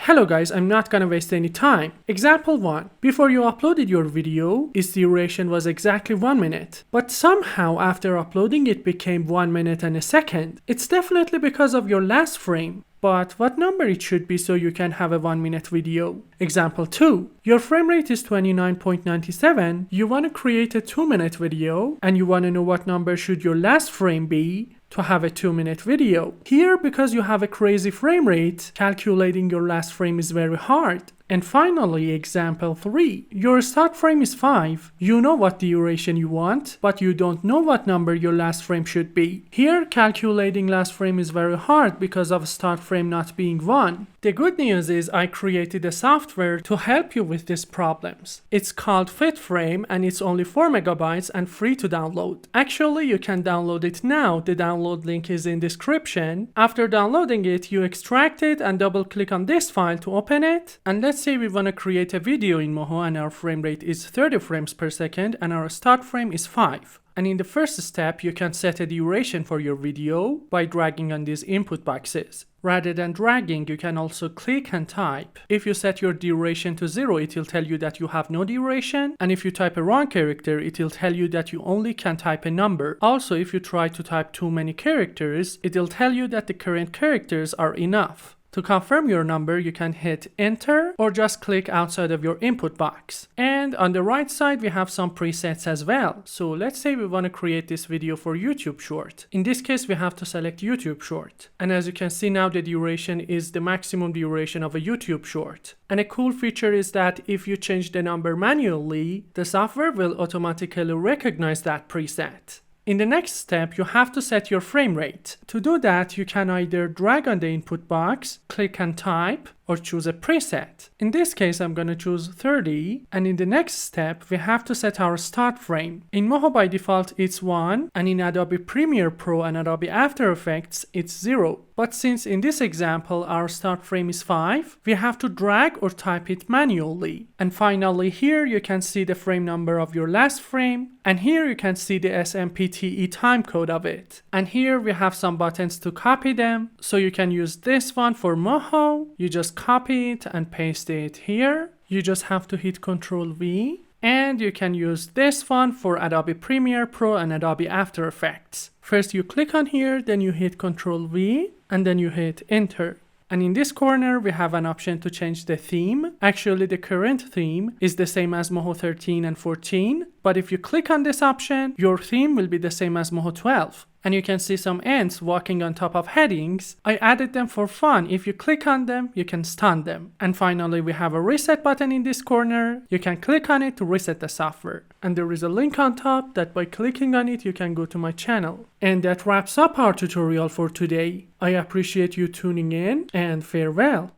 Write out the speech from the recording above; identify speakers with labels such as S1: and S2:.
S1: Hello guys, I'm not gonna waste any time. Example 1. Before you uploaded your video, its duration was exactly 1 minute. But somehow after uploading it became 1 minute and a second. It's definitely because of your last frame. But what number it should be so you can have a 1 minute video? Example 2. Your frame rate is 29.97. You want to create a 2 minute video and you want to know what number should your last frame be to have a 2 minute video. Here, because you have a crazy frame rate, calculating your last frame is very hard. And finally, example 3. Your start frame is 5. You know what duration you want, but you don't know what number your last frame should be. Here, calculating last frame is very hard because of start frame not being 1. The good news is I created a software to help you with these problems. It's called FitFrame and it's only 4 megabytes and free to download. Actually, you can download it now. The download link is in description. After downloading it, you extract it and double click on this file to open it. And let's say we want to create a video in Moho and our frame rate is 30 frames per second and our start frame is 5. And in the first step, you can set a duration for your video by dragging on these input boxes. Rather than dragging, you can also click and type. If you set your duration to 0, it will tell you that you have no duration. And if you type a wrong character, it will tell you that you only can type a number. Also, if you try to type too many characters, it will tell you that the current characters are enough. To confirm your number, you can hit enter or just click outside of your input box. And on the right side, we have some presets as well. So let's say we want to create this video for YouTube short. In this case, we have to select YouTube short. And as you can see now, the duration is the maximum duration of a YouTube short. And a cool feature is that if you change the number manually, the software will automatically recognize that preset. In the next step, you have to set your frame rate. To do that, you can either drag on the input box, click and type, or choose a preset. In this case, I'm going to choose 30. And in the next step, we have to set our start frame. In Moho by default, it's 1. And in Adobe Premiere Pro and Adobe After Effects, it's 0. But since in this example, our start frame is 5, we have to drag or type it manually. And finally, here you can see the frame number of your last frame. And here you can see the SMPTE timecode of it. And here we have some buttons to copy them. So you can use this one for Moho. You just copy it and paste it here. You just have to hit Ctrl V. And you can use this one for Adobe Premiere Pro and Adobe After Effects. First you click on here, then you hit Ctrl V, and then you hit enter. And in this corner, we have an option to change the theme. Actually, the current theme is the same as Moho 13 and 14. But if you click on this option, your theme will be the same as Moho 12. And you can see some ants walking on top of headings. I added them for fun. If you click on them, you can stun them. And finally, we have a reset button in this corner. You can click on it to reset the software. And there is a link on top that by clicking on it, you can go to my channel. And that wraps up our tutorial for today. I appreciate you tuning in and farewell.